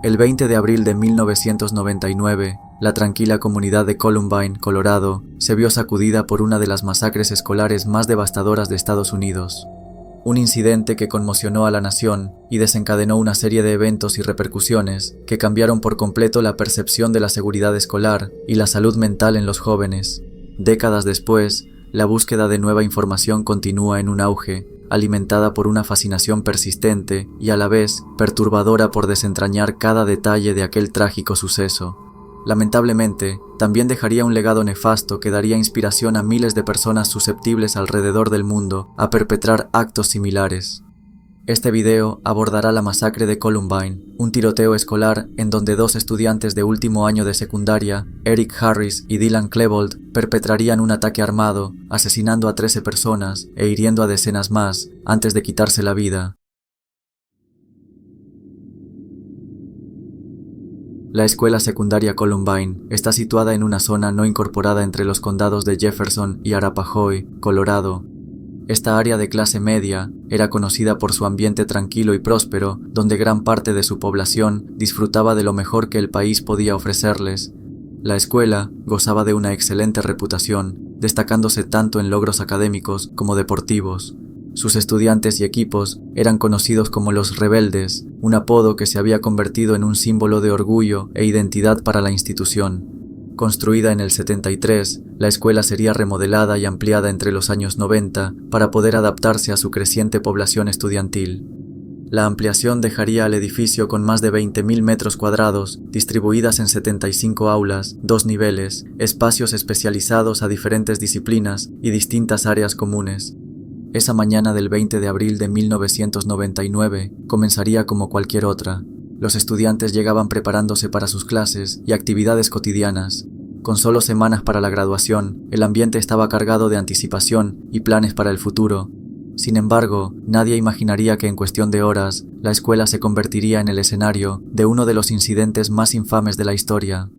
El 20 de abril de 1999, la tranquila comunidad de Columbine, Colorado, se vio sacudida por una de las masacres escolares más devastadoras de Estados Unidos. Un incidente que conmocionó a la nación y desencadenó una serie de eventos y repercusiones que cambiaron por completo la percepción de la seguridad escolar y la salud mental en los jóvenes. Décadas después, la búsqueda de nueva información continúa en un auge, alimentada por una fascinación persistente y a la vez perturbadora por desentrañar cada detalle de aquel trágico suceso. Lamentablemente, también dejaría un legado nefasto que daría inspiración a miles de personas susceptibles alrededor del mundo a perpetrar actos similares. Este video abordará la masacre de Columbine, un tiroteo escolar en donde dos estudiantes de último año de secundaria, Eric Harris y Dylan Klebold, perpetrarían un ataque armado, asesinando a 13 personas e hiriendo a decenas más antes de quitarse la vida. La escuela secundaria Columbine está situada en una zona no incorporada entre los condados de Jefferson y Arapahoe, Colorado. Esta área de clase media era conocida por su ambiente tranquilo y próspero, donde gran parte de su población disfrutaba de lo mejor que el país podía ofrecerles. La escuela gozaba de una excelente reputación, destacándose tanto en logros académicos como deportivos. Sus estudiantes y equipos eran conocidos como los Rebeldes, un apodo que se había convertido en un símbolo de orgullo e identidad para la institución. Construida en el 73, la escuela sería remodelada y ampliada entre los años 90 para poder adaptarse a su creciente población estudiantil. La ampliación dejaría al edificio con más de 20.000 metros cuadrados, distribuidas en 75 aulas, 2 niveles, espacios especializados a diferentes disciplinas y distintas áreas comunes. Esa mañana del 20 de abril de 1999 comenzaría como cualquier otra. Los estudiantes llegaban preparándose para sus clases y actividades cotidianas. Con solo semanas para la graduación, el ambiente estaba cargado de anticipación y planes para el futuro. Sin embargo, nadie imaginaría que en cuestión de horas, la escuela se convertiría en el escenario de uno de los incidentes más infames de la historia.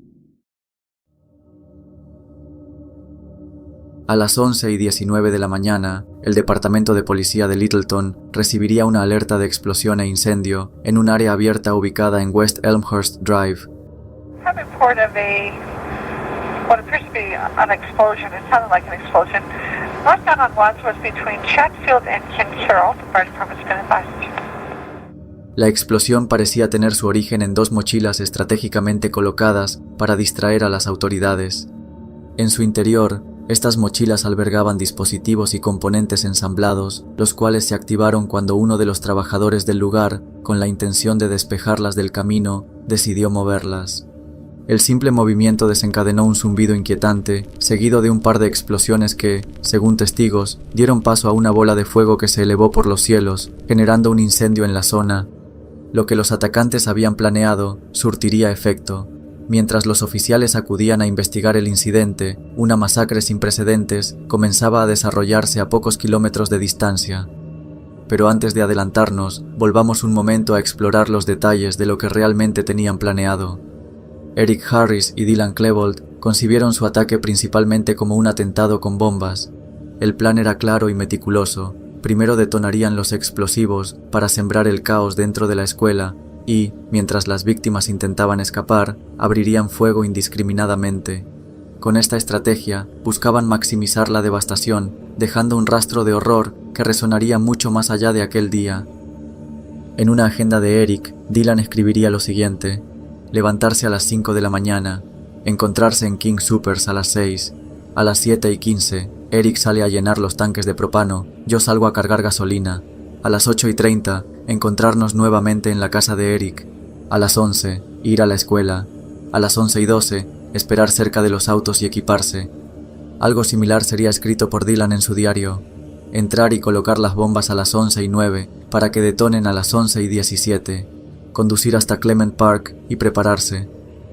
A las 11:19 de la mañana, el departamento de policía de Littleton recibiría una alerta de explosión e incendio en un área abierta ubicada en West Elmhurst Drive. La explosión parecía tener su origen en 2 mochilas estratégicamente colocadas para distraer a las autoridades. En su interior, estas mochilas albergaban dispositivos y componentes ensamblados, los cuales se activaron cuando uno de los trabajadores del lugar, con la intención de despejarlas del camino, decidió moverlas. El simple movimiento desencadenó un zumbido inquietante, seguido de un par de explosiones que, según testigos, dieron paso a una bola de fuego que se elevó por los cielos, generando un incendio en la zona. Lo que los atacantes habían planeado surtiría efecto. Mientras los oficiales acudían a investigar el incidente, una masacre sin precedentes comenzaba a desarrollarse a pocos kilómetros de distancia. Pero antes de adelantarnos, volvamos un momento a explorar los detalles de lo que realmente tenían planeado. Eric Harris y Dylan Klebold concibieron su ataque principalmente como un atentado con bombas. El plan era claro y meticuloso. Primero detonarían los explosivos para sembrar el caos dentro de la escuela y, mientras las víctimas intentaban escapar, abrirían fuego indiscriminadamente. Con esta estrategia, buscaban maximizar la devastación, dejando un rastro de horror que resonaría mucho más allá de aquel día. En una agenda de Eric, Dylan escribiría lo siguiente: levantarse a las 5 de la mañana, encontrarse en King Soopers a las 6, a las 7:15, Eric sale a llenar los tanques de propano, yo salgo a cargar gasolina, a las 8:30, encontrarnos nuevamente en la casa de Eric, a las 11, ir a la escuela, a las 11:12, esperar cerca de los autos y equiparse. Algo similar sería escrito por Dylan en su diario: entrar y colocar las bombas a las 11:09 para que detonen a las 11:17, conducir hasta Clement Park y prepararse,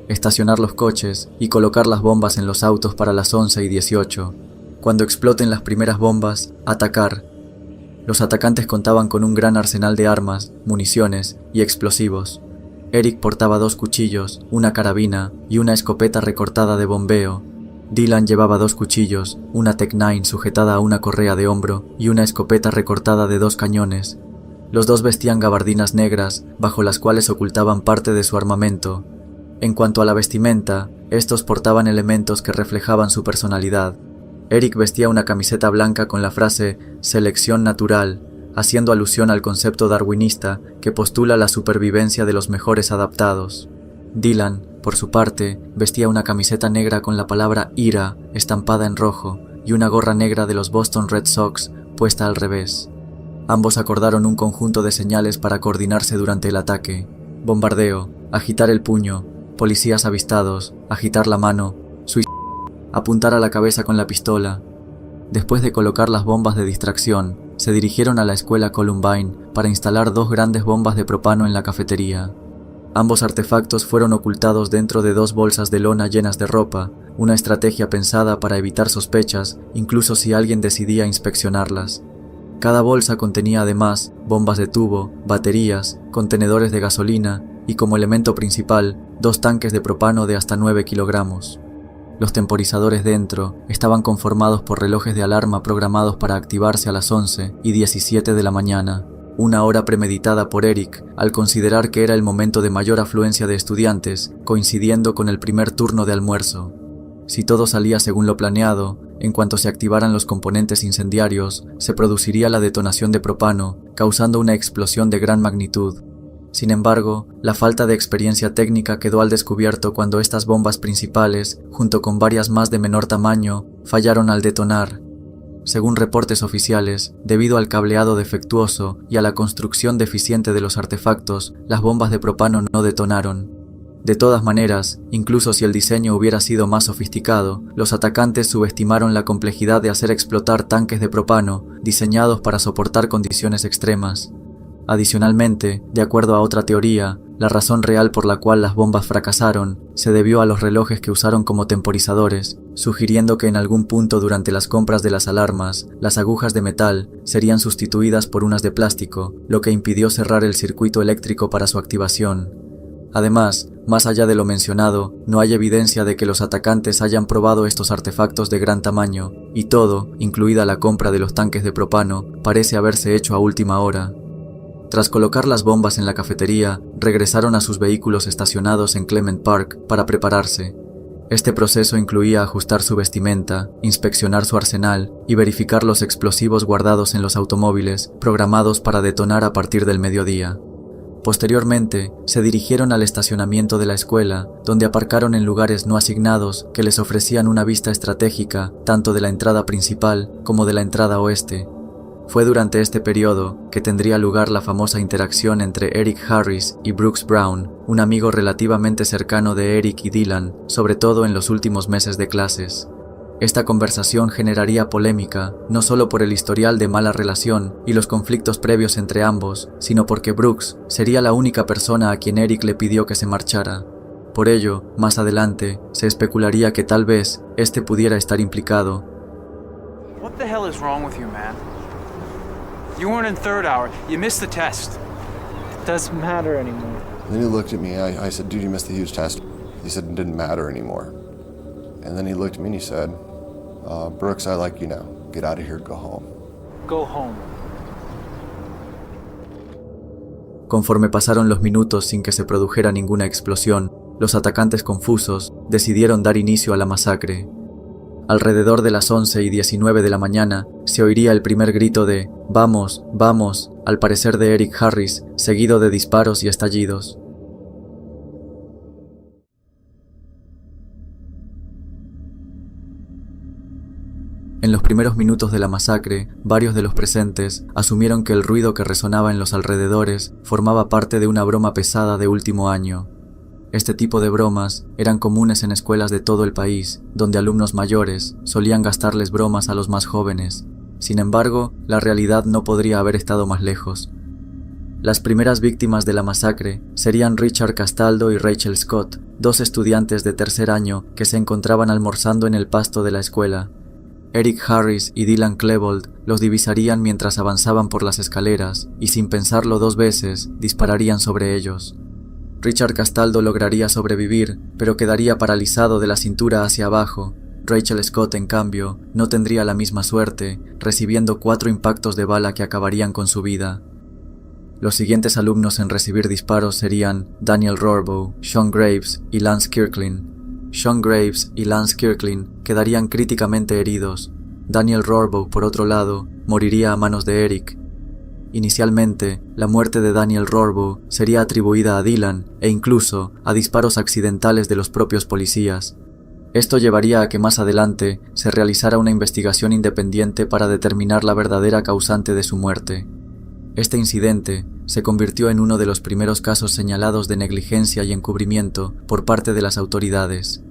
estacionar los coches y colocar las bombas en los autos para las 11:18. Cuando exploten las primeras bombas, atacar. Los atacantes contaban con un gran arsenal de armas, municiones y explosivos. Eric portaba 2 cuchillos, una carabina y una escopeta recortada de bombeo. Dylan llevaba 2 cuchillos, una Tec-9 sujetada a una correa de hombro y una escopeta recortada de 2 cañones. Los dos vestían gabardinas negras, bajo las cuales ocultaban parte de su armamento. En cuanto a la vestimenta, estos portaban elementos que reflejaban su personalidad. Eric vestía una camiseta blanca con la frase «Selección natural», haciendo alusión al concepto darwinista que postula la supervivencia de los mejores adaptados. Dylan, por su parte, vestía una camiseta negra con la palabra «ira» estampada en rojo y una gorra negra de los Boston Red Sox puesta al revés. Ambos acordaron un conjunto de señales para coordinarse durante el ataque: bombardeo, agitar el puño, policías avistados, agitar la mano, apuntar a la cabeza con la pistola. Después de colocar las bombas de distracción, se dirigieron a la escuela Columbine para instalar 2 grandes bombas de propano en la cafetería. Ambos artefactos fueron ocultados dentro de 2 bolsas de lona llenas de ropa, una estrategia pensada para evitar sospechas, incluso si alguien decidía inspeccionarlas. Cada bolsa contenía además bombas de tubo, baterías, contenedores de gasolina y, como elemento principal, 2 tanques de propano de hasta 9 kilogramos. Los temporizadores dentro estaban conformados por relojes de alarma programados para activarse a las 11:17 de la mañana, una hora premeditada por Eric al considerar que era el momento de mayor afluencia de estudiantes, coincidiendo con el primer turno de almuerzo. Si todo salía según lo planeado, en cuanto se activaran los componentes incendiarios, se produciría la detonación de propano, causando una explosión de gran magnitud. Sin embargo, la falta de experiencia técnica quedó al descubierto cuando estas bombas principales, junto con varias más de menor tamaño, fallaron al detonar. Según reportes oficiales, debido al cableado defectuoso y a la construcción deficiente de los artefactos, las bombas de propano no detonaron. De todas maneras, incluso si el diseño hubiera sido más sofisticado, los atacantes subestimaron la complejidad de hacer explotar tanques de propano diseñados para soportar condiciones extremas. Adicionalmente, de acuerdo a otra teoría, la razón real por la cual las bombas fracasaron se debió a los relojes que usaron como temporizadores, sugiriendo que en algún punto durante las compras de las alarmas, las agujas de metal serían sustituidas por unas de plástico, lo que impidió cerrar el circuito eléctrico para su activación. Además, más allá de lo mencionado, no hay evidencia de que los atacantes hayan probado estos artefactos de gran tamaño, y todo, incluida la compra de los tanques de propano, parece haberse hecho a última hora. Tras colocar las bombas en la cafetería, regresaron a sus vehículos estacionados en Clement Park para prepararse. Este proceso incluía ajustar su vestimenta, inspeccionar su arsenal y verificar los explosivos guardados en los automóviles programados para detonar a partir del mediodía. Posteriormente, se dirigieron al estacionamiento de la escuela, donde aparcaron en lugares no asignados que les ofrecían una vista estratégica tanto de la entrada principal como de la entrada oeste. Fue durante este periodo que tendría lugar la famosa interacción entre Eric Harris y Brooks Brown, un amigo relativamente cercano de Eric y Dylan, sobre todo en los últimos meses de clases. Esta conversación generaría polémica, no solo por el historial de mala relación y los conflictos previos entre ambos, sino porque Brooks sería la única persona a quien Eric le pidió que se marchara. Por ello, más adelante, se especularía que tal vez este pudiera estar implicado. What the hell is wrong with you, man? You weren't in third hour. You missed the test. It doesn't matter anymore. Then he looked at me. I said, dude, you missed the huge test. He said it didn't matter anymore. And then he looked at me and he said, Brooks, I like you now. Get out of here, go home. Go home. Conforme pasaron los minutos sin que se produjera ninguna explosión, los atacantes confusos decidieron dar inicio a la masacre. Alrededor de las 11:19 de la mañana, se oiría el primer grito de «¡Vamos! ¡Vamos!», al parecer de Eric Harris, seguido de disparos y estallidos. En los primeros minutos de la masacre, varios de los presentes asumieron que el ruido que resonaba en los alrededores formaba parte de una broma pesada de último año. Este tipo de bromas eran comunes en escuelas de todo el país, donde alumnos mayores solían gastarles bromas a los más jóvenes. Sin embargo, la realidad no podría haber estado más lejos. Las primeras víctimas de la masacre serían Richard Castaldo y Rachel Scott, 2 estudiantes de tercer año que se encontraban almorzando en el pasto de la escuela. Eric Harris y Dylan Klebold los divisarían mientras avanzaban por las escaleras y, sin pensarlo 2 veces, dispararían sobre ellos. Richard Castaldo lograría sobrevivir, pero quedaría paralizado de la cintura hacia abajo. Rachel Scott, en cambio, no tendría la misma suerte, recibiendo 4 impactos de bala que acabarían con su vida. Los siguientes alumnos en recibir disparos serían Daniel Rohrbaugh, Sean Graves y Lance Kirklin. Sean Graves y Lance Kirklin quedarían críticamente heridos. Daniel Rohrbaugh, por otro lado, moriría a manos de Eric. Inicialmente, la muerte de Daniel Rohrbaugh sería atribuida a Dylan e incluso a disparos accidentales de los propios policías. Esto llevaría a que más adelante se realizara una investigación independiente para determinar la verdadera causante de su muerte. Este incidente se convirtió en uno de los primeros casos señalados de negligencia y encubrimiento por parte de las autoridades.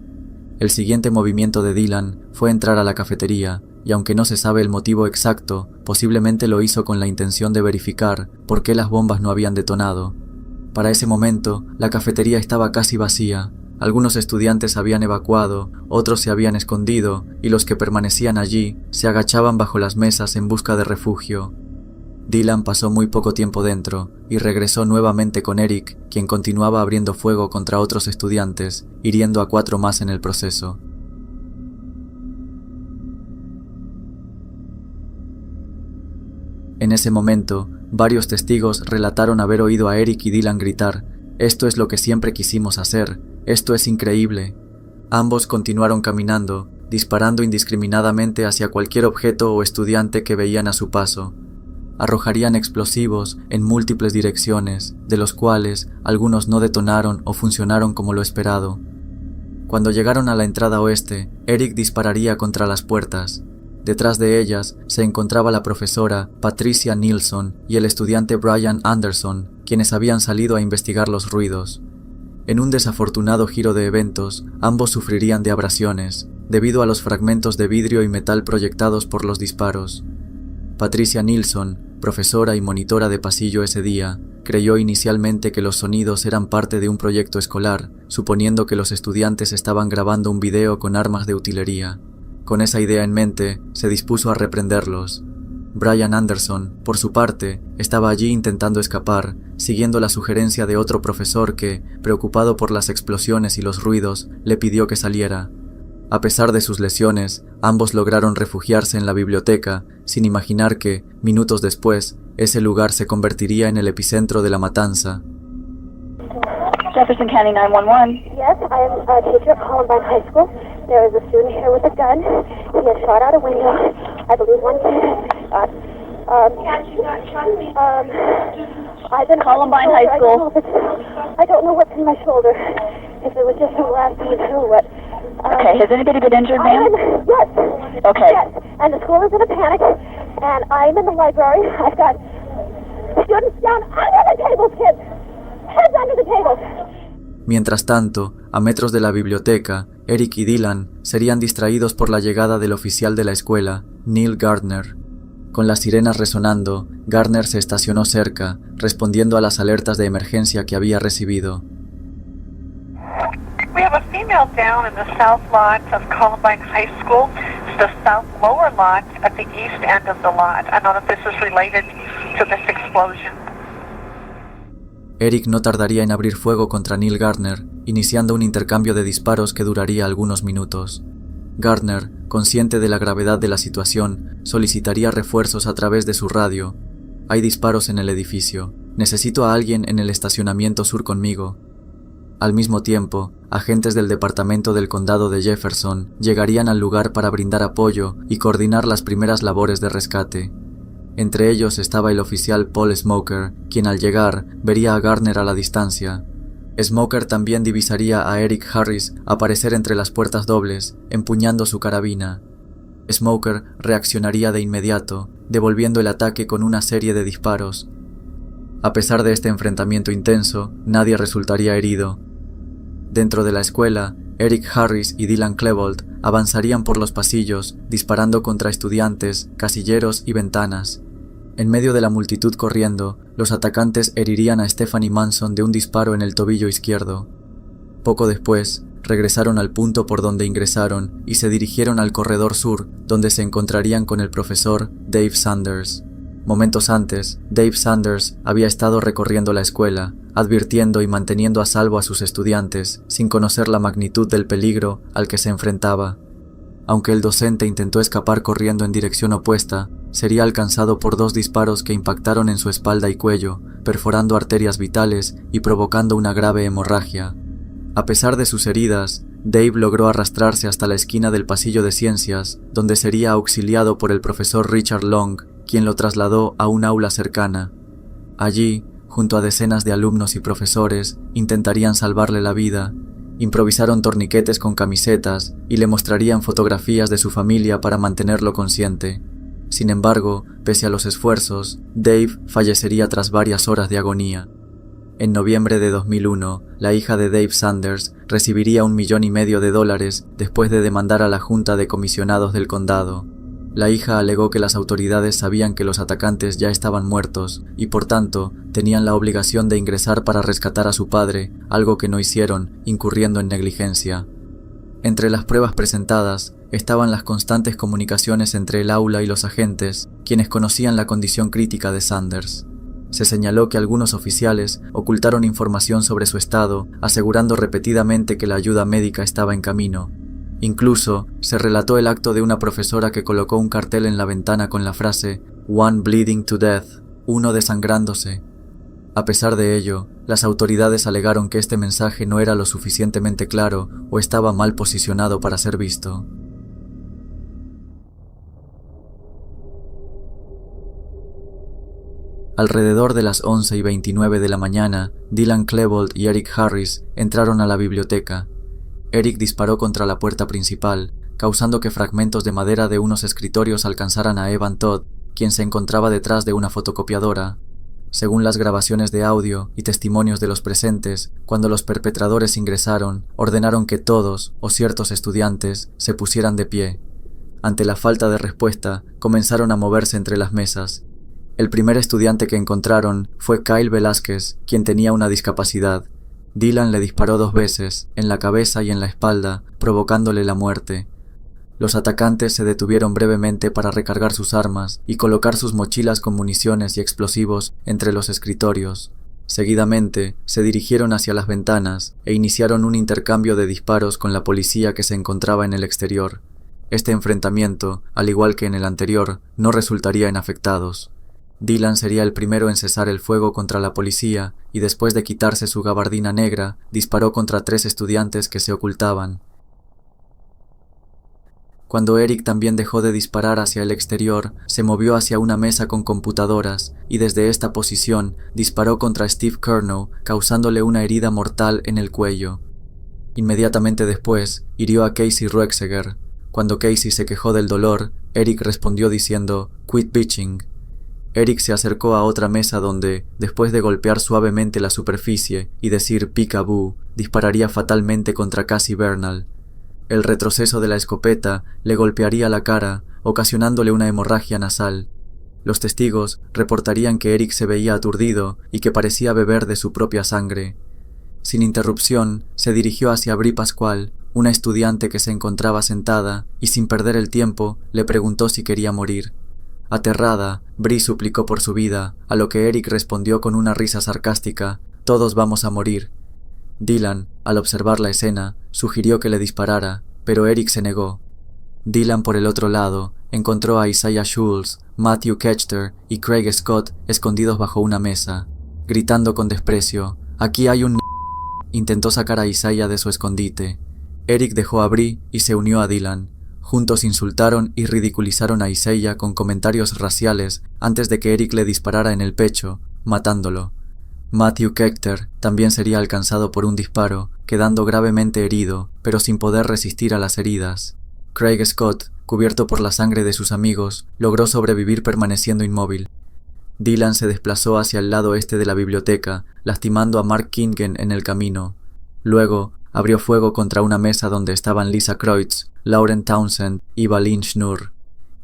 El siguiente movimiento de Dylan fue entrar a la cafetería, y aunque no se sabe el motivo exacto, posiblemente lo hizo con la intención de verificar por qué las bombas no habían detonado. Para ese momento, la cafetería estaba casi vacía. Algunos estudiantes habían evacuado, otros se habían escondido, y los que permanecían allí se agachaban bajo las mesas en busca de refugio. Dylan pasó muy poco tiempo dentro y regresó nuevamente con Eric, quien continuaba abriendo fuego contra otros estudiantes, hiriendo a 4 más en el proceso. En ese momento, varios testigos relataron haber oído a Eric y Dylan gritar: «Esto es lo que siempre quisimos hacer, esto es increíble». Ambos continuaron caminando, disparando indiscriminadamente hacia cualquier objeto o estudiante que veían a su paso. Arrojarían explosivos en múltiples direcciones, de los cuales algunos no detonaron o funcionaron como lo esperado. Cuando llegaron a la entrada oeste, Eric dispararía contra las puertas. Detrás de ellas se encontraba la profesora Patricia Nilsson y el estudiante Brian Anderson, quienes habían salido a investigar los ruidos. En un desafortunado giro de eventos, ambos sufrirían de abrasiones, debido a los fragmentos de vidrio y metal proyectados por los disparos. Patricia Nilsson, profesora y monitora de pasillo ese día, creyó inicialmente que los sonidos eran parte de un proyecto escolar, suponiendo que los estudiantes estaban grabando un video con armas de utilería. Con esa idea en mente, se dispuso a reprenderlos. Brian Anderson, por su parte, estaba allí intentando escapar, siguiendo la sugerencia de otro profesor que, preocupado por las explosiones y los ruidos, le pidió que saliera. A pesar de sus lesiones, ambos lograron refugiarse en la biblioteca, sin imaginar que, minutos después, ese lugar se convertiría en el epicentro de la matanza. Jefferson County 911. Yes, I am a teacher at Columbine High School. There is a student here with a gun. He has shot out a window. I believe one kid has I've been Columbine High School. I don't know what's in my shoulder. If it was just a blast, I would know what. Okay, has anybody been injured, ma'am? Yes. Okay. Yes, and the school is in a panic, and I'm in the library. I've got students down under the tables, kids. Heads under the tables. Mientras tanto, a metros de la biblioteca, Eric y Dylan serían distraídos por la llegada del oficial de la escuela, Neil Gardner. Con las sirenas resonando, Gardner se estacionó cerca, respondiendo a las alertas de emergencia que había recibido. We have a female down in the south lot of Columbine High School. It's the south lower lot at the east end of the lot. I don't know if this is related to this explosion. Eric no tardaría en abrir fuego contra Neil Gardner, iniciando un intercambio de disparos que duraría algunos minutos. Gardner, consciente de la gravedad de la situación, solicitaría refuerzos a través de su radio. «Hay disparos en el edificio. Necesito a alguien en el estacionamiento sur conmigo». Al mismo tiempo, agentes del Departamento del Condado de Jefferson llegarían al lugar para brindar apoyo y coordinar las primeras labores de rescate. Entre ellos estaba el oficial Paul Smoker, quien al llegar vería a Gardner a la distancia. Smoker también divisaría a Eric Harris aparecer entre las puertas dobles, empuñando su carabina. Smoker reaccionaría de inmediato, devolviendo el ataque con una serie de disparos. A pesar de este enfrentamiento intenso, nadie resultaría herido. Dentro de la escuela, Eric Harris y Dylan Klebold avanzarían por los pasillos, disparando contra estudiantes, casilleros y ventanas. En medio de la multitud corriendo, los atacantes herirían a Stephanie Manson de un disparo en el tobillo izquierdo. Poco después, regresaron al punto por donde ingresaron y se dirigieron al corredor sur, donde se encontrarían con el profesor Dave Sanders. Momentos antes, Dave Sanders había estado recorriendo la escuela, advirtiendo y manteniendo a salvo a sus estudiantes, sin conocer la magnitud del peligro al que se enfrentaba. Aunque el docente intentó escapar corriendo en dirección opuesta, sería alcanzado por 2 disparos que impactaron en su espalda y cuello, perforando arterias vitales y provocando una grave hemorragia. A pesar de sus heridas, Dave logró arrastrarse hasta la esquina del pasillo de ciencias, donde sería auxiliado por el profesor Richard Long, quien lo trasladó a un aula cercana. Allí, junto a decenas de alumnos y profesores, intentarían salvarle la vida. Improvisaron torniquetes con camisetas y le mostrarían fotografías de su familia para mantenerlo consciente. Sin embargo, pese a los esfuerzos, Dave fallecería tras varias horas de agonía. En noviembre de 2001, la hija de Dave Sanders recibiría $1,5 millones después de demandar a la Junta de Comisionados del condado. La hija alegó que las autoridades sabían que los atacantes ya estaban muertos y por tanto tenían la obligación de ingresar para rescatar a su padre, algo que no hicieron, incurriendo en negligencia. Entre las pruebas presentadas estaban las constantes comunicaciones entre el aula y los agentes, quienes conocían la condición crítica de Sanders. Se señaló que algunos oficiales ocultaron información sobre su estado, asegurando repetidamente que la ayuda médica estaba en camino. Incluso, se relató el acto de una profesora que colocó un cartel en la ventana con la frase "One bleeding to death", uno desangrándose. A pesar de ello, las autoridades alegaron que este mensaje no era lo suficientemente claro o estaba mal posicionado para ser visto. Alrededor de las 11:29 de la mañana, Dylan Klebold y Eric Harris entraron a la biblioteca. Eric disparó contra la puerta principal, causando que fragmentos de madera de unos escritorios alcanzaran a Evan Todd, quien se encontraba detrás de una fotocopiadora. Según las grabaciones de audio y testimonios de los presentes, cuando los perpetradores ingresaron, ordenaron que todos, o ciertos estudiantes, se pusieran de pie. Ante la falta de respuesta, comenzaron a moverse entre las mesas. El primer estudiante que encontraron fue Kyle Velázquez, quien tenía una discapacidad. Dylan le disparó 2 veces, en la cabeza y en la espalda, provocándole la muerte. Los atacantes se detuvieron brevemente para recargar sus armas y colocar sus mochilas con municiones y explosivos entre los escritorios. Seguidamente, se dirigieron hacia las ventanas e iniciaron un intercambio de disparos con la policía que se encontraba en el exterior. Este enfrentamiento, al igual que en el anterior, no resultaría en afectados. Dylan sería el primero en cesar el fuego contra la policía y después de quitarse su gabardina negra, disparó contra 3 estudiantes que se ocultaban. Cuando Eric también dejó de disparar hacia el exterior, se movió hacia una mesa con computadoras y desde esta posición disparó contra Steve Curnow, causándole una herida mortal en el cuello. Inmediatamente después, hirió a Casey Ruexeger. Cuando Casey se quejó del dolor, Eric respondió diciendo "Quit bitching". Eric se acercó a otra mesa donde, después de golpear suavemente la superficie y decir "peekaboo", dispararía fatalmente contra Cassie Bernal. El retroceso de la escopeta le golpearía la cara, ocasionándole una hemorragia nasal. Los testigos reportarían que Eric se veía aturdido y que parecía beber de su propia sangre. Sin interrupción, se dirigió hacia Bri Pascual, una estudiante que se encontraba sentada, y sin perder el tiempo, le preguntó si quería morir. Aterrada, Bri suplicó por su vida, a lo que Eric respondió con una risa sarcástica: "Todos vamos a morir". Dylan, al observar la escena, sugirió que le disparara, pero Eric se negó. Dylan, por el otro lado, encontró a Isaiah Schultz, Matthew Kechter y Craig Scott escondidos bajo una mesa. Gritando con desprecio: "Aquí hay un n-". Intentó sacar a Isaiah de su escondite. Eric dejó a Bri y se unió a Dylan. Juntos insultaron y ridiculizaron a Isaiah con comentarios raciales antes de que Eric le disparara en el pecho, matándolo. Matthew Kechter también sería alcanzado por un disparo, quedando gravemente herido, pero sin poder resistir a las heridas. Craig Scott, cubierto por la sangre de sus amigos, logró sobrevivir permaneciendo inmóvil. Dylan se desplazó hacia el lado este de la biblioteca, lastimando a Mark Kingen en el camino. Luego, abrió fuego contra una mesa donde estaban Lisa Kreutz, Lauren Townsend y Valin Schnurr.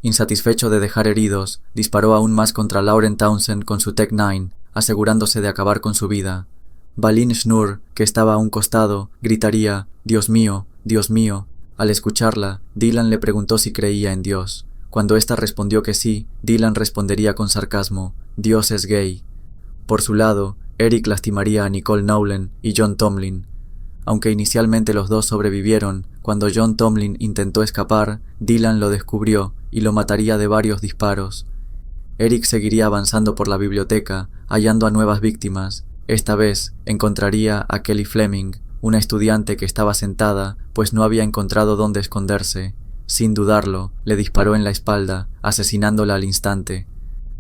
Insatisfecho de dejar heridos, disparó aún más contra Lauren Townsend con su Tech-9, asegurándose de acabar con su vida. Valin Schnurr, que estaba a un costado, gritaría Dios mío, Dios mío". Al escucharla, Dylan le preguntó si creía en Dios. Cuando ésta respondió que sí, Dylan respondería con sarcasmo: "Dios es gay". Por su lado, Eric lastimaría a Nicole Nolan y John Tomlin. Aunque inicialmente los dos sobrevivieron, cuando John Tomlin intentó escapar, Dylan lo descubrió y lo mataría de varios disparos. Eric seguiría avanzando por la biblioteca, hallando a nuevas víctimas. Esta vez encontraría a Kelly Fleming, una estudiante que estaba sentada, pues no había encontrado dónde esconderse. Sin dudarlo, le disparó en la espalda, asesinándola al instante.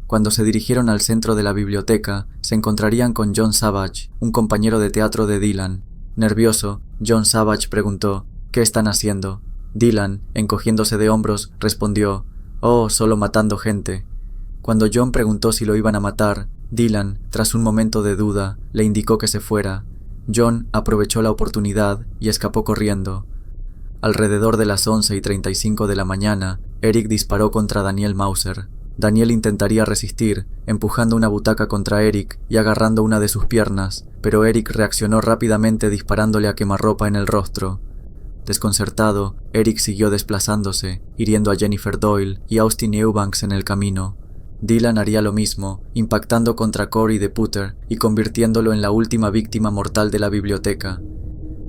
Cuando se dirigieron al centro de la biblioteca, se encontrarían con John Savage, un compañero de teatro de Dylan. Nervioso, John Savage preguntó, ¿qué están haciendo? Dylan, encogiéndose de hombros, respondió, «Oh, solo matando gente». Cuando John preguntó si lo iban a matar, Dylan, tras un momento de duda, le indicó que se fuera. John aprovechó la oportunidad y escapó corriendo. Alrededor de las 11:35 de la mañana, Eric disparó contra Daniel Mauser. Daniel intentaría resistir, empujando una butaca contra Eric y agarrando una de sus piernas, pero Eric reaccionó rápidamente disparándole a quemarropa en el rostro. Desconcertado, Eric siguió desplazándose, hiriendo a Jennifer Doyle y Austin Eubanks en el camino. Dylan haría lo mismo, impactando contra Corey DePutter y convirtiéndolo en la última víctima mortal de la biblioteca.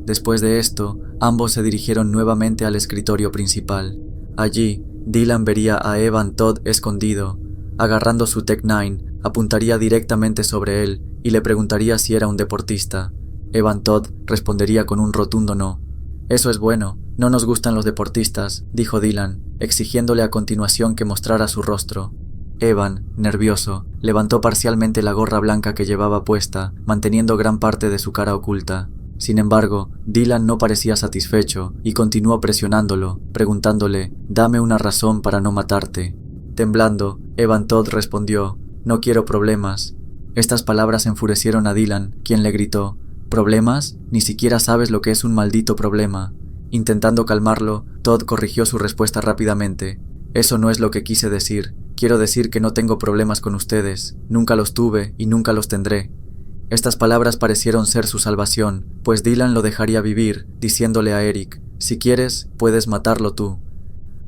Después de esto, ambos se dirigieron nuevamente al escritorio principal. Allí, Dylan vería a Evan Todd escondido. Agarrando su Tech-9, apuntaría directamente sobre él y le preguntaría si era un deportista. Evan Todd respondería con un rotundo no. «Eso es bueno, no nos gustan los deportistas», dijo Dylan, exigiéndole a continuación que mostrara su rostro. Evan, nervioso, levantó parcialmente la gorra blanca que llevaba puesta, manteniendo gran parte de su cara oculta. Sin embargo, Dylan no parecía satisfecho y continuó presionándolo, preguntándole, «Dame una razón para no matarte». Temblando, Evan Todd respondió, «No quiero problemas». Estas palabras enfurecieron a Dylan, quien le gritó, «¿Problemas? Ni siquiera sabes lo que es un maldito problema». Intentando calmarlo, Todd corrigió su respuesta rápidamente. «Eso no es lo que quise decir. Quiero decir que no tengo problemas con ustedes. Nunca los tuve y nunca los tendré». Estas palabras parecieron ser su salvación, pues Dylan lo dejaría vivir, diciéndole a Eric, «Si quieres, puedes matarlo tú».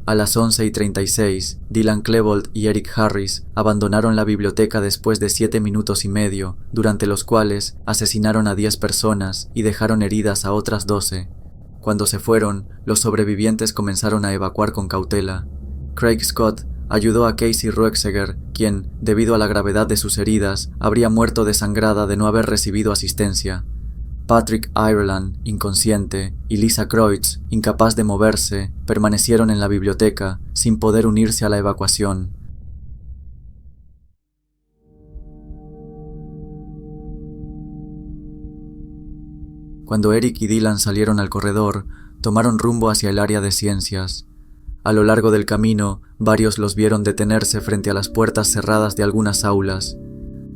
A las 11:36, Dylan Klebold y Eric Harris abandonaron la biblioteca después de 7 minutos y medio, durante los cuales asesinaron a 10 personas y dejaron heridas a otras 12. Cuando se fueron, los sobrevivientes comenzaron a evacuar con cautela. Craig Scott ayudó a Casey Ruexeger, quien, debido a la gravedad de sus heridas, habría muerto desangrada de no haber recibido asistencia. Patrick Ireland, inconsciente, y Lisa Kreutz, incapaz de moverse, permanecieron en la biblioteca, sin poder unirse a la evacuación. Cuando Eric y Dylan salieron al corredor, tomaron rumbo hacia el área de ciencias. A lo largo del camino, varios los vieron detenerse frente a las puertas cerradas de algunas aulas.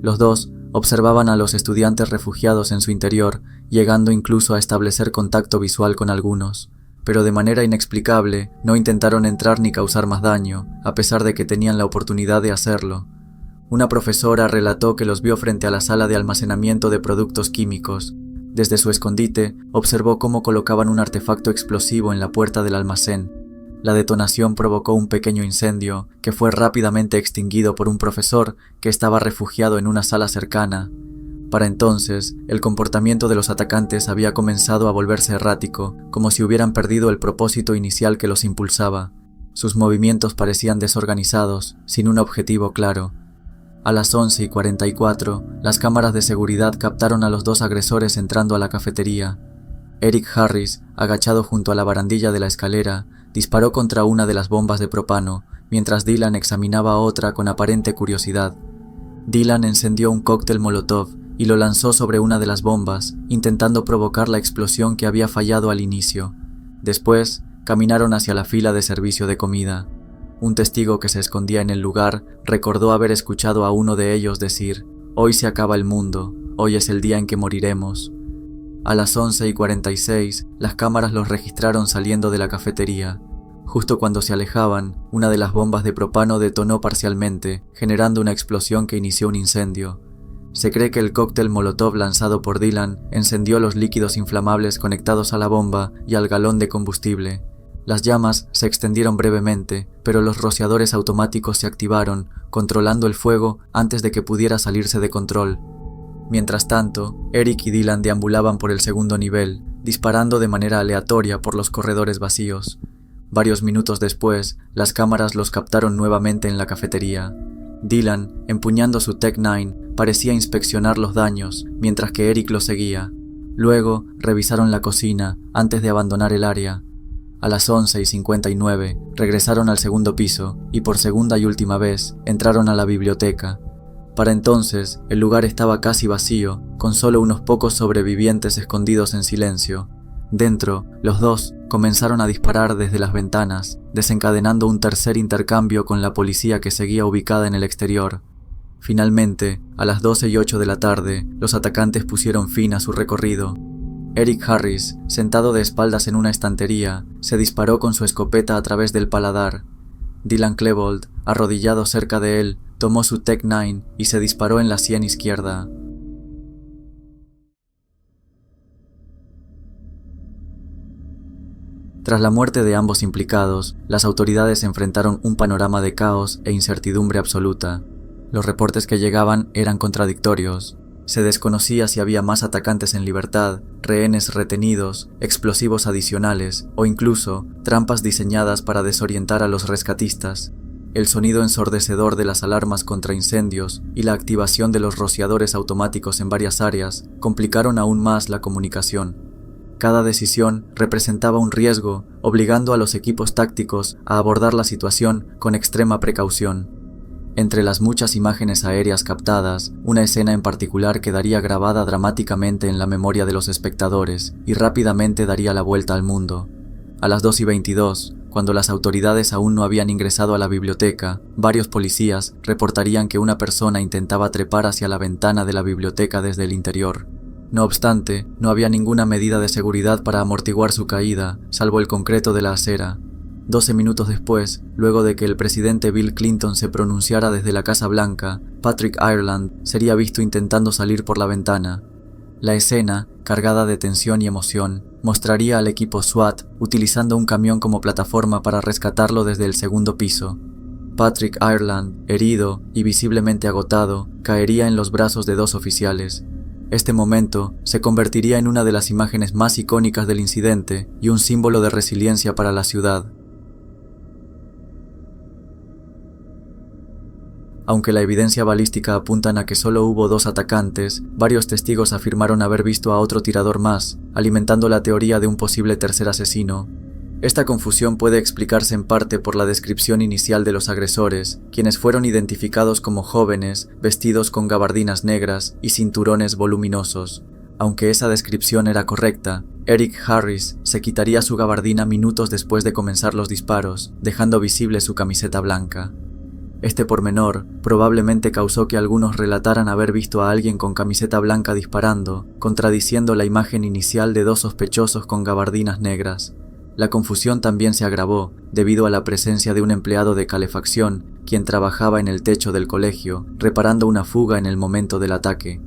Los dos observaban a los estudiantes refugiados en su interior, llegando incluso a establecer contacto visual con algunos, pero de manera inexplicable no intentaron entrar ni causar más daño, a pesar de que tenían la oportunidad de hacerlo. Una profesora relató que los vio frente a la sala de almacenamiento de productos químicos. Desde su escondite, observó cómo colocaban un artefacto explosivo en la puerta del almacén. La detonación provocó un pequeño incendio, que fue rápidamente extinguido por un profesor que estaba refugiado en una sala cercana. Para entonces, el comportamiento de los atacantes había comenzado a volverse errático, como si hubieran perdido el propósito inicial que los impulsaba. Sus movimientos parecían desorganizados, sin un objetivo claro. A las 11:44, las cámaras de seguridad captaron a los dos agresores entrando a la cafetería. Eric Harris, agachado junto a la barandilla de la escalera, disparó contra una de las bombas de propano, mientras Dylan examinaba otra con aparente curiosidad. Dylan encendió un cóctel Molotov y lo lanzó sobre una de las bombas, intentando provocar la explosión que había fallado al inicio. Después, caminaron hacia la fila de servicio de comida. Un testigo que se escondía en el lugar recordó haber escuchado a uno de ellos decir, «Hoy se acaba el mundo, hoy es el día en que moriremos». A las 11:46, las cámaras los registraron saliendo de la cafetería. Justo cuando se alejaban, una de las bombas de propano detonó parcialmente, generando una explosión que inició un incendio. Se cree que el cóctel Molotov lanzado por Dylan encendió los líquidos inflamables conectados a la bomba y al galón de combustible. Las llamas se extendieron brevemente, pero los rociadores automáticos se activaron, controlando el fuego antes de que pudiera salirse de control. Mientras tanto, Eric y Dylan deambulaban por el segundo nivel, disparando de manera aleatoria por los corredores vacíos. Varios minutos después, las cámaras los captaron nuevamente en la cafetería. Dylan, empuñando su Tech-9, parecía inspeccionar los daños, mientras que Eric lo seguía. Luego, revisaron la cocina antes de abandonar el área. A las 11:59, regresaron al segundo piso y por segunda y última vez entraron a la biblioteca. Para entonces, el lugar estaba casi vacío, con solo unos pocos sobrevivientes escondidos en silencio. Dentro, los dos comenzaron a disparar desde las ventanas, desencadenando un tercer intercambio con la policía que seguía ubicada en el exterior. Finalmente, a las 12:08 de la tarde, los atacantes pusieron fin a su recorrido. Eric Harris, sentado de espaldas en una estantería, se disparó con su escopeta a través del paladar. Dylan Klebold, arrodillado cerca de él, tomó su Tech-9 y se disparó en la sien izquierda. Tras la muerte de ambos implicados, las autoridades enfrentaron un panorama de caos e incertidumbre absoluta. Los reportes que llegaban eran contradictorios. Se desconocía si había más atacantes en libertad, rehenes retenidos, explosivos adicionales o incluso trampas diseñadas para desorientar a los rescatistas. El sonido ensordecedor de las alarmas contra incendios y la activación de los rociadores automáticos en varias áreas complicaron aún más la comunicación. Cada decisión representaba un riesgo, obligando a los equipos tácticos a abordar la situación con extrema precaución. Entre las muchas imágenes aéreas captadas, una escena en particular quedaría grabada dramáticamente en la memoria de los espectadores y rápidamente daría la vuelta al mundo. A las 2:22, cuando las autoridades aún no habían ingresado a la biblioteca, varios policías reportarían que una persona intentaba trepar hacia la ventana de la biblioteca desde el interior. No obstante, no había ninguna medida de seguridad para amortiguar su caída, salvo el concreto de la acera. 12 minutos después, luego de que el presidente Bill Clinton se pronunciara desde la Casa Blanca, Patrick Ireland sería visto intentando salir por la ventana. La escena, cargada de tensión y emoción, mostraría al equipo SWAT utilizando un camión como plataforma para rescatarlo desde el segundo piso. Patrick Ireland, herido y visiblemente agotado, caería en los brazos de dos oficiales. Este momento se convertiría en una de las imágenes más icónicas del incidente y un símbolo de resiliencia para la ciudad. Aunque la evidencia balística apunta a que solo hubo 2 atacantes, varios testigos afirmaron haber visto a otro tirador más, alimentando la teoría de un posible tercer asesino. Esta confusión puede explicarse en parte por la descripción inicial de los agresores, quienes fueron identificados como jóvenes, vestidos con gabardinas negras y cinturones voluminosos. Aunque esa descripción era correcta, Eric Harris se quitaría su gabardina minutos después de comenzar los disparos, dejando visible su camiseta blanca. Este pormenor probablemente causó que algunos relataran haber visto a alguien con camiseta blanca disparando, contradiciendo la imagen inicial de 2 sospechosos con gabardinas negras. La confusión también se agravó debido a la presencia de un empleado de calefacción, quien trabajaba en el techo del colegio, reparando una fuga en el momento del ataque.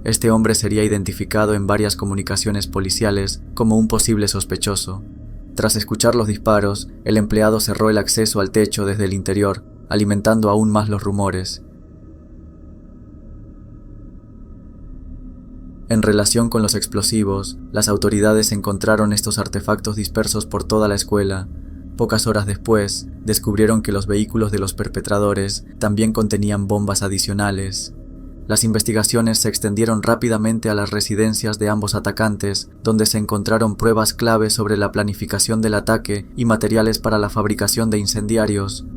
Este hombre sería identificado en varias comunicaciones policiales como un posible sospechoso. Tras escuchar los disparos, el empleado cerró el acceso al techo desde el interior, alimentando aún más los rumores. En relación con los explosivos, las autoridades encontraron estos artefactos dispersos por toda la escuela. Pocas horas después, descubrieron que los vehículos de los perpetradores también contenían bombas adicionales. Las investigaciones se extendieron rápidamente a las residencias de ambos atacantes, donde se encontraron pruebas clave sobre la planificación del ataque y materiales para la fabricación de incendiarios.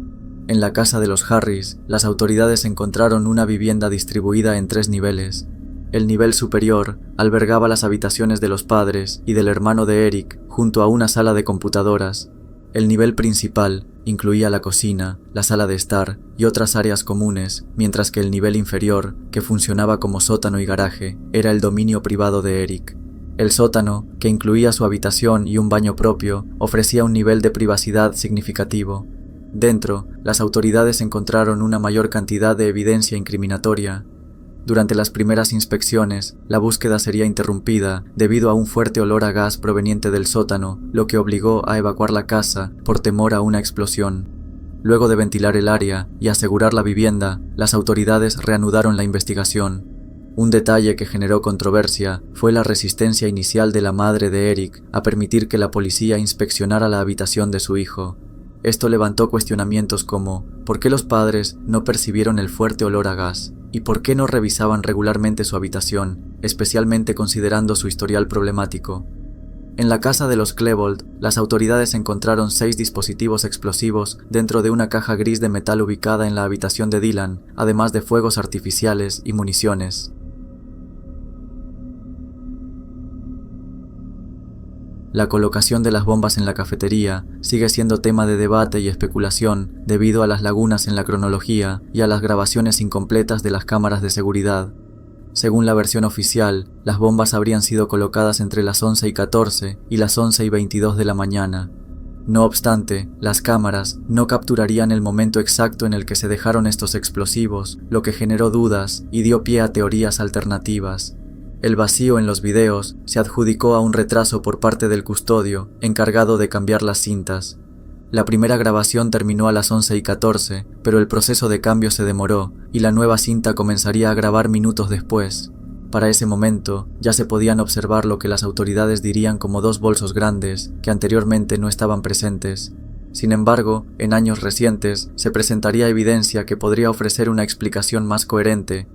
En la casa de los Harris, las autoridades encontraron una vivienda distribuida en 3 niveles. El nivel superior albergaba las habitaciones de los padres y del hermano de Eric, junto a una sala de computadoras. El nivel principal incluía la cocina, la sala de estar y otras áreas comunes, mientras que el nivel inferior, que funcionaba como sótano y garaje, era el dominio privado de Eric. El sótano, que incluía su habitación y un baño propio, ofrecía un nivel de privacidad significativo. Dentro, las autoridades encontraron una mayor cantidad de evidencia incriminatoria. Durante las primeras inspecciones, la búsqueda sería interrumpida debido a un fuerte olor a gas proveniente del sótano, lo que obligó a evacuar la casa por temor a una explosión. Luego de ventilar el área y asegurar la vivienda, las autoridades reanudaron la investigación. Un detalle que generó controversia fue la resistencia inicial de la madre de Eric a permitir que la policía inspeccionara la habitación de su hijo. Esto levantó cuestionamientos como ¿por qué los padres no percibieron el fuerte olor a gas? ¿Y por qué no revisaban regularmente su habitación, especialmente considerando su historial problemático? En la casa de los Klebold, las autoridades encontraron 6 dispositivos explosivos dentro de una caja gris de metal ubicada en la habitación de Dylan, además de fuegos artificiales y municiones. La colocación de las bombas en la cafetería sigue siendo tema de debate y especulación debido a las lagunas en la cronología y a las grabaciones incompletas de las cámaras de seguridad. Según la versión oficial, las bombas habrían sido colocadas entre las 11:14 y las 11:22 de la mañana. No obstante, las cámaras no capturarían el momento exacto en el que se dejaron estos explosivos, lo que generó dudas y dio pie a teorías alternativas. El vacío en los videos se adjudicó a un retraso por parte del custodio, encargado de cambiar las cintas. La primera grabación terminó a las 11:14, pero el proceso de cambio se demoró y la nueva cinta comenzaría a grabar minutos después. Para ese momento, ya se podían observar lo que las autoridades dirían como 2 bolsos grandes que anteriormente no estaban presentes. Sin embargo, en años recientes se presentaría evidencia que podría ofrecer una explicación más coherente.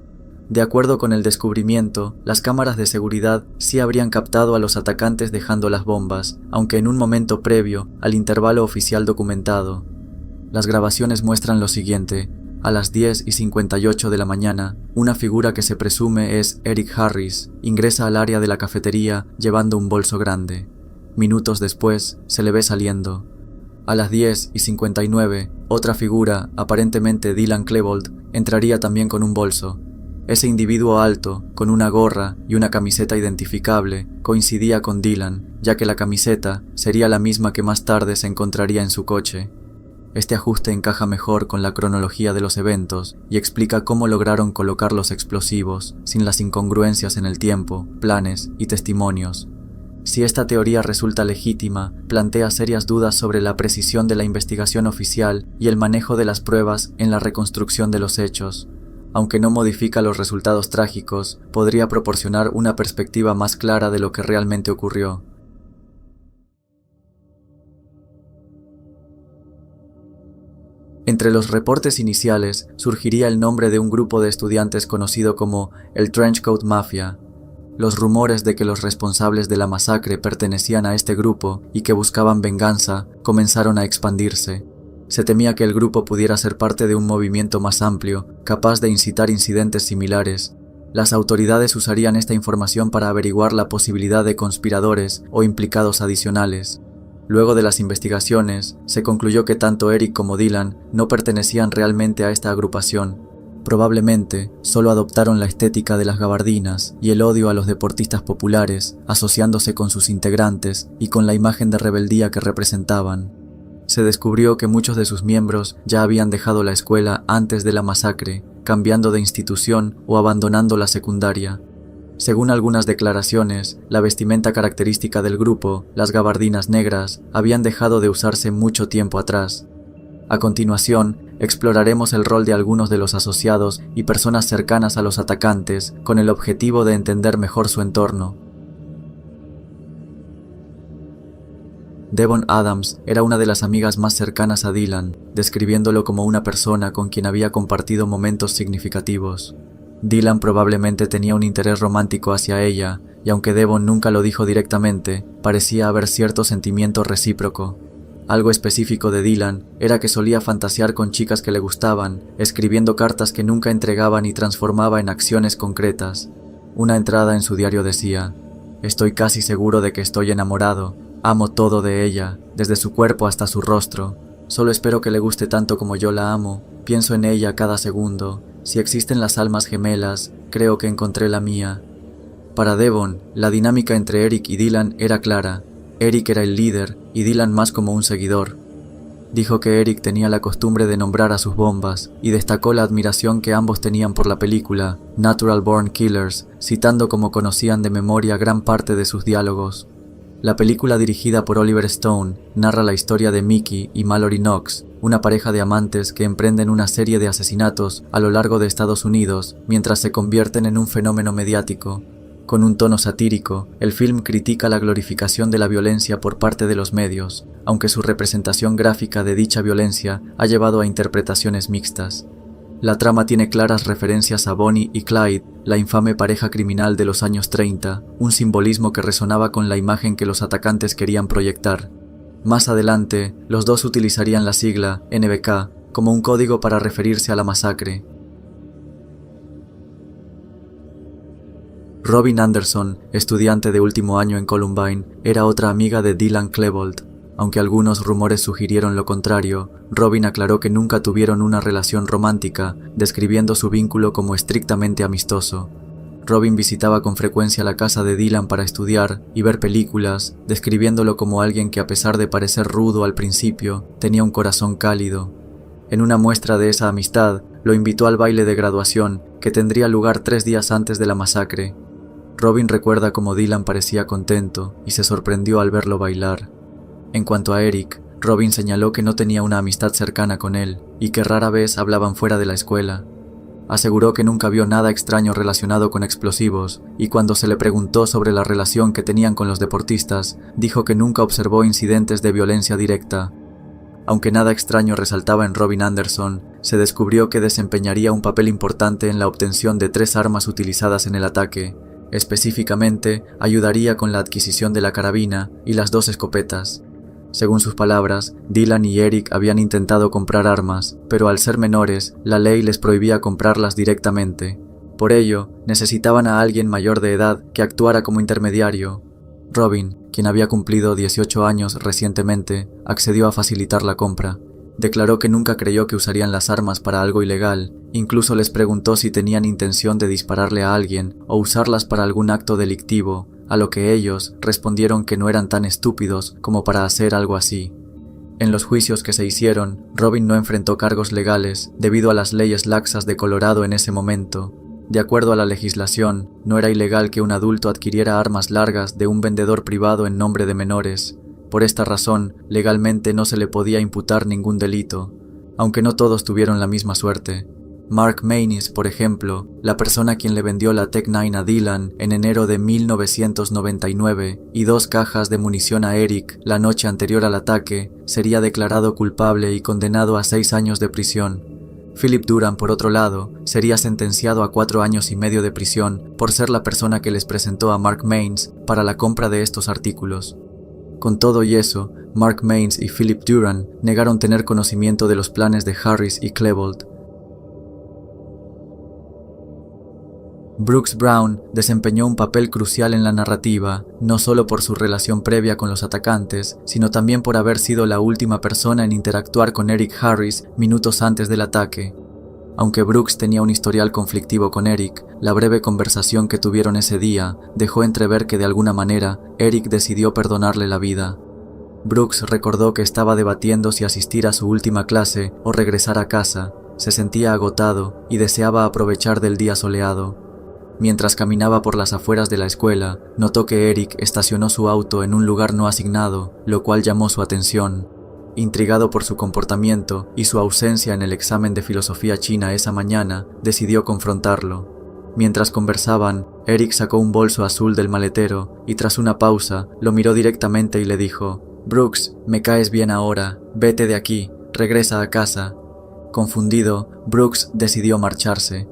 De acuerdo con el descubrimiento, las cámaras de seguridad sí habrían captado a los atacantes dejando las bombas, aunque en un momento previo al intervalo oficial documentado. Las grabaciones muestran lo siguiente. A las 10:58 de la mañana, una figura que se presume es Eric Harris ingresa al área de la cafetería llevando un bolso grande. Minutos después, se le ve saliendo. A las 10:59, otra figura, aparentemente Dylan Klebold, entraría también con un bolso. Ese individuo alto, con una gorra y una camiseta identificable, coincidía con Dylan, ya que la camiseta sería la misma que más tarde se encontraría en su coche. Este ajuste encaja mejor con la cronología de los eventos y explica cómo lograron colocar los explosivos sin las incongruencias en el tiempo, planes y testimonios. Si esta teoría resulta legítima, plantea serias dudas sobre la precisión de la investigación oficial y el manejo de las pruebas en la reconstrucción de los hechos. Aunque no modifica los resultados trágicos, podría proporcionar una perspectiva más clara de lo que realmente ocurrió. Entre los reportes iniciales surgiría el nombre de un grupo de estudiantes conocido como el Trenchcoat Mafia. Los rumores de que los responsables de la masacre pertenecían a este grupo y que buscaban venganza comenzaron a expandirse. Se temía que el grupo pudiera ser parte de un movimiento más amplio, capaz de incitar incidentes similares. Las autoridades usarían esta información para averiguar la posibilidad de conspiradores o implicados adicionales. Luego de las investigaciones, se concluyó que tanto Eric como Dylan no pertenecían realmente a esta agrupación. Probablemente solo adoptaron la estética de las gabardinas y el odio a los deportistas populares, asociándose con sus integrantes y con la imagen de rebeldía que representaban. Se descubrió que muchos de sus miembros ya habían dejado la escuela antes de la masacre, cambiando de institución o abandonando la secundaria. Según algunas declaraciones, la vestimenta característica del grupo, las gabardinas negras, habían dejado de usarse mucho tiempo atrás. A continuación, exploraremos el rol de algunos de los asociados y personas cercanas a los atacantes, con el objetivo de entender mejor su entorno. Devon Adams era una de las amigas más cercanas a Dylan, describiéndolo como una persona con quien había compartido momentos significativos. Dylan probablemente tenía un interés romántico hacia ella, y aunque Devon nunca lo dijo directamente, parecía haber cierto sentimiento recíproco. Algo específico de Dylan era que solía fantasear con chicas que le gustaban, escribiendo cartas que nunca entregaba ni transformaba en acciones concretas. Una entrada en su diario decía: «Estoy casi seguro de que estoy enamorado. Amo todo de ella, desde su cuerpo hasta su rostro. Solo espero que le guste tanto como yo la amo. Pienso en ella cada segundo. Si existen las almas gemelas, creo que encontré la mía». Para Devon, la dinámica entre Eric y Dylan era clara. Eric era el líder y Dylan más como un seguidor. Dijo que Eric tenía la costumbre de nombrar a sus bombas y destacó la admiración que ambos tenían por la película Natural Born Killers, citando como conocían de memoria gran parte de sus diálogos. La película, dirigida por Oliver Stone, narra la historia de Mickey y Mallory Knox, una pareja de amantes que emprenden una serie de asesinatos a lo largo de Estados Unidos mientras se convierten en un fenómeno mediático. Con un tono satírico, el film critica la glorificación de la violencia por parte de los medios, aunque su representación gráfica de dicha violencia ha llevado a interpretaciones mixtas. La trama tiene claras referencias a Bonnie y Clyde, la infame pareja criminal de los años 30, un simbolismo que resonaba con la imagen que los atacantes querían proyectar. Más adelante, los dos utilizarían la sigla NBK como un código para referirse a la masacre. Robin Anderson, estudiante de último año en Columbine, era otra amiga de Dylan Klebold. Aunque algunos rumores sugirieron lo contrario, Robin aclaró que nunca tuvieron una relación romántica, describiendo su vínculo como estrictamente amistoso. Robin visitaba con frecuencia la casa de Dylan para estudiar y ver películas, describiéndolo como alguien que, a pesar de parecer rudo al principio, tenía un corazón cálido. En una muestra de esa amistad, lo invitó al baile de graduación, que tendría lugar 3 días antes de la masacre. Robin recuerda cómo Dylan parecía contento y se sorprendió al verlo bailar. En cuanto a Eric, Robin señaló que no tenía una amistad cercana con él y que rara vez hablaban fuera de la escuela. Aseguró que nunca vio nada extraño relacionado con explosivos y cuando se le preguntó sobre la relación que tenían con los deportistas, dijo que nunca observó incidentes de violencia directa. Aunque nada extraño resaltaba en Robin Anderson, se descubrió que desempeñaría un papel importante en la obtención de 3 armas utilizadas en el ataque. Específicamente, ayudaría con la adquisición de la carabina y las 2 escopetas. Según sus palabras, Dylan y Eric habían intentado comprar armas, pero al ser menores, la ley les prohibía comprarlas directamente. Por ello, necesitaban a alguien mayor de edad que actuara como intermediario. Robin, quien había cumplido 18 años recientemente, accedió a facilitar la compra. Declaró que nunca creyó que usarían las armas para algo ilegal, incluso les preguntó si tenían intención de dispararle a alguien o usarlas para algún acto delictivo, a lo que ellos respondieron que no eran tan estúpidos como para hacer algo así. En los juicios que se hicieron, Robin no enfrentó cargos legales debido a las leyes laxas de Colorado en ese momento. De acuerdo a la legislación, no era ilegal que un adulto adquiriera armas largas de un vendedor privado en nombre de menores. Por esta razón, legalmente no se le podía imputar ningún delito, aunque no todos tuvieron la misma suerte. Mark Maynes, por ejemplo, la persona a quien le vendió la Tec-9 a Dylan en enero de 1999 y 2 cajas de munición a Eric la noche anterior al ataque, sería declarado culpable y condenado a 6 años de prisión. Philip Duran, por otro lado, sería sentenciado a 4 años y medio de prisión por ser la persona que les presentó a Mark Maynes para la compra de estos artículos. Con todo y eso, Mark Maynes y Philip Duran negaron tener conocimiento de los planes de Harris y Klebold. Brooks Brown desempeñó un papel crucial en la narrativa, no solo por su relación previa con los atacantes, sino también por haber sido la última persona en interactuar con Eric Harris minutos antes del ataque. Aunque Brooks tenía un historial conflictivo con Eric, la breve conversación que tuvieron ese día dejó entrever que de alguna manera Eric decidió perdonarle la vida. Brooks recordó que estaba debatiendo si asistir a su última clase o regresar a casa. Se sentía agotado y deseaba aprovechar del día soleado. Mientras caminaba por las afueras de la escuela, notó que Eric estacionó su auto en un lugar no asignado, lo cual llamó su atención. Intrigado por su comportamiento y su ausencia en el examen de filosofía china esa mañana, decidió confrontarlo. Mientras conversaban, Eric sacó un bolso azul del maletero y tras una pausa, lo miró directamente y le dijo: «Brooks, me caes bien ahora, vete de aquí, regresa a casa». Confundido, Brooks decidió marcharse.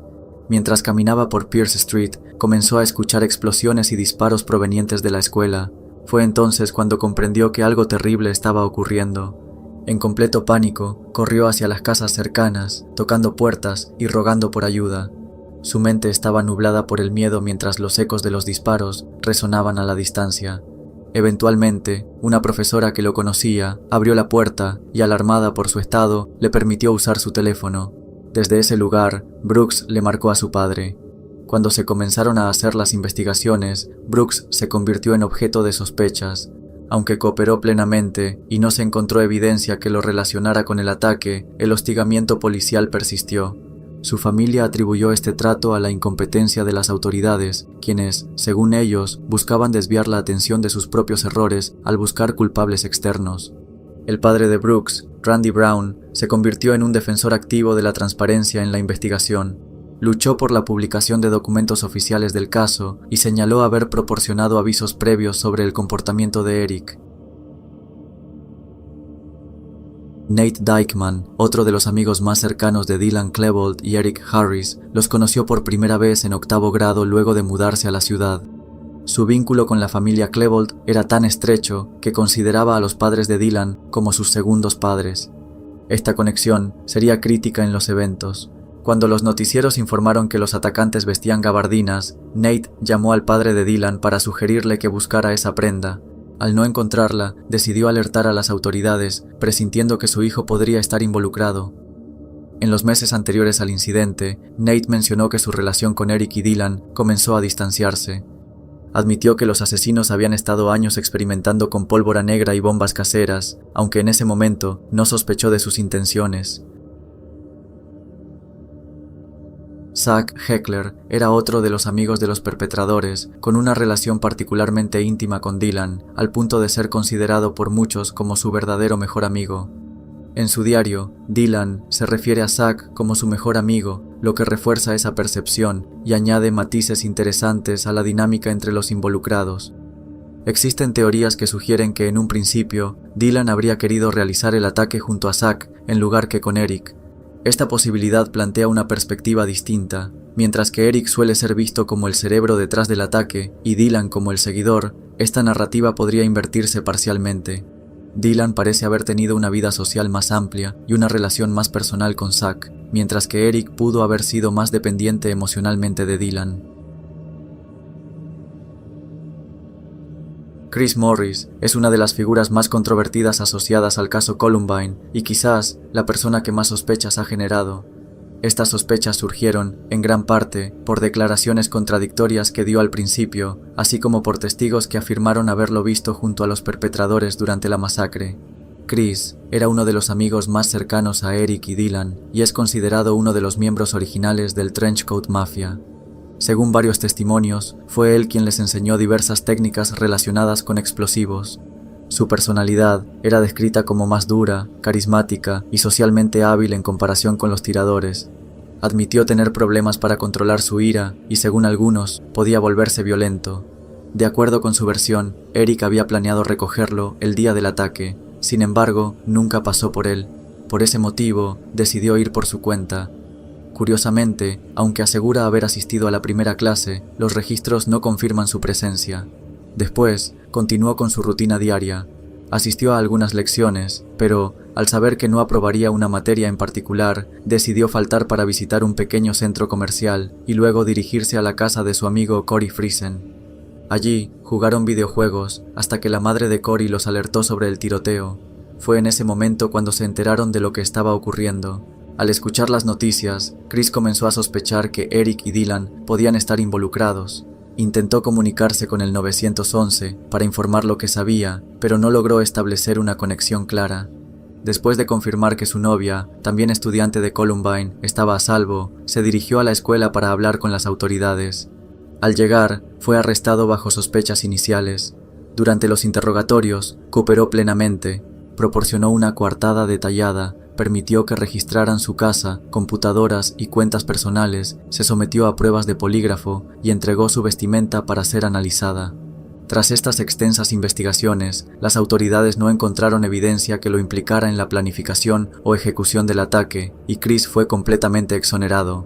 Mientras caminaba por Pierce Street, comenzó a escuchar explosiones y disparos provenientes de la escuela. Fue entonces cuando comprendió que algo terrible estaba ocurriendo. En completo pánico, corrió hacia las casas cercanas, tocando puertas y rogando por ayuda. Su mente estaba nublada por el miedo mientras los ecos de los disparos resonaban a la distancia. Eventualmente, una profesora que lo conocía abrió la puerta y, alarmada por su estado, le permitió usar su teléfono. Desde ese lugar, Brooks le marcó a su padre. Cuando se comenzaron a hacer las investigaciones, Brooks se convirtió en objeto de sospechas. Aunque cooperó plenamente y no se encontró evidencia que lo relacionara con el ataque, el hostigamiento policial persistió. Su familia atribuyó este trato a la incompetencia de las autoridades, quienes, según ellos, buscaban desviar la atención de sus propios errores al buscar culpables externos. El padre de Brooks, Randy Brown, se convirtió en un defensor activo de la transparencia en la investigación. luchó por la publicación de documentos oficiales del caso y señaló haber proporcionado avisos previos sobre el comportamiento de Eric. Nate Dykeman, otro de los amigos más cercanos de Dylan Klebold y Eric Harris, los conoció por primera vez en 8º grado luego de mudarse a la ciudad. Su vínculo con la familia Klebold era tan estrecho que consideraba a los padres de Dylan como sus segundos padres. Esta conexión sería crítica en los eventos. Cuando los noticieros informaron que los atacantes vestían gabardinas, Nate llamó al padre de Dylan para sugerirle que buscara esa prenda. Al no encontrarla, decidió alertar a las autoridades, presintiendo que su hijo podría estar involucrado. En los meses anteriores al incidente, Nate mencionó que su relación con Eric y Dylan comenzó a distanciarse. Admitió que los asesinos habían estado años experimentando con pólvora negra y bombas caseras, aunque en ese momento no sospechó de sus intenciones. Zach Heckler era otro de los amigos de los perpetradores, con una relación particularmente íntima con Dylan, al punto de ser considerado por muchos como su verdadero mejor amigo. En su diario, Dylan se refiere a Zach como su mejor amigo, lo que refuerza esa percepción y añade matices interesantes a la dinámica entre los involucrados. Existen teorías que sugieren que en un principio, Dylan habría querido realizar el ataque junto a Zach en lugar que con Eric. Esta posibilidad plantea una perspectiva distinta. Mientras que Eric suele ser visto como el cerebro detrás del ataque y Dylan como el seguidor, esta narrativa podría invertirse parcialmente. Dylan parece haber tenido una vida social más amplia y una relación más personal con Zach, mientras que Eric pudo haber sido más dependiente emocionalmente de Dylan. Chris Morris es una de las figuras más controvertidas asociadas al caso Columbine y quizás la persona que más sospechas ha generado. Estas sospechas surgieron, en gran parte, por declaraciones contradictorias que dio al principio, así como por testigos que afirmaron haberlo visto junto a los perpetradores durante la masacre. Chris era uno de los amigos más cercanos a Eric y Dylan y es considerado uno de los miembros originales del Trenchcoat Mafia. Según varios testimonios, fue él quien les enseñó diversas técnicas relacionadas con explosivos. Su personalidad era descrita como más dura, carismática y socialmente hábil en comparación con los tiradores. Admitió tener problemas para controlar su ira y, según algunos, podía volverse violento. De acuerdo con su versión, Eric había planeado recogerlo el día del ataque. Sin embargo, nunca pasó por él. Por ese motivo, decidió ir por su cuenta. Curiosamente, aunque asegura haber asistido a la primera clase, los registros no confirman su presencia. Después, continuó con su rutina diaria. Asistió a algunas lecciones, pero, al saber que no aprobaría una materia en particular, decidió faltar para visitar un pequeño centro comercial y luego dirigirse a la casa de su amigo Corey Friesen. Allí, jugaron videojuegos hasta que la madre de Corey los alertó sobre el tiroteo. Fue en ese momento cuando se enteraron de lo que estaba ocurriendo. Al escuchar las noticias, Chris comenzó a sospechar que Eric y Dylan podían estar involucrados. Intentó comunicarse con el 911 para informar lo que sabía, pero no logró establecer una conexión clara. Después de confirmar que su novia, también estudiante de Columbine, estaba a salvo, se dirigió a la escuela para hablar con las autoridades. Al llegar, fue arrestado bajo sospechas iniciales. Durante los interrogatorios, cooperó plenamente, proporcionó una coartada detallada, permitió que registraran su casa, computadoras y cuentas personales, se sometió a pruebas de polígrafo y entregó su vestimenta para ser analizada. Tras estas extensas investigaciones, las autoridades no encontraron evidencia que lo implicara en la planificación o ejecución del ataque, y Chris fue completamente exonerado.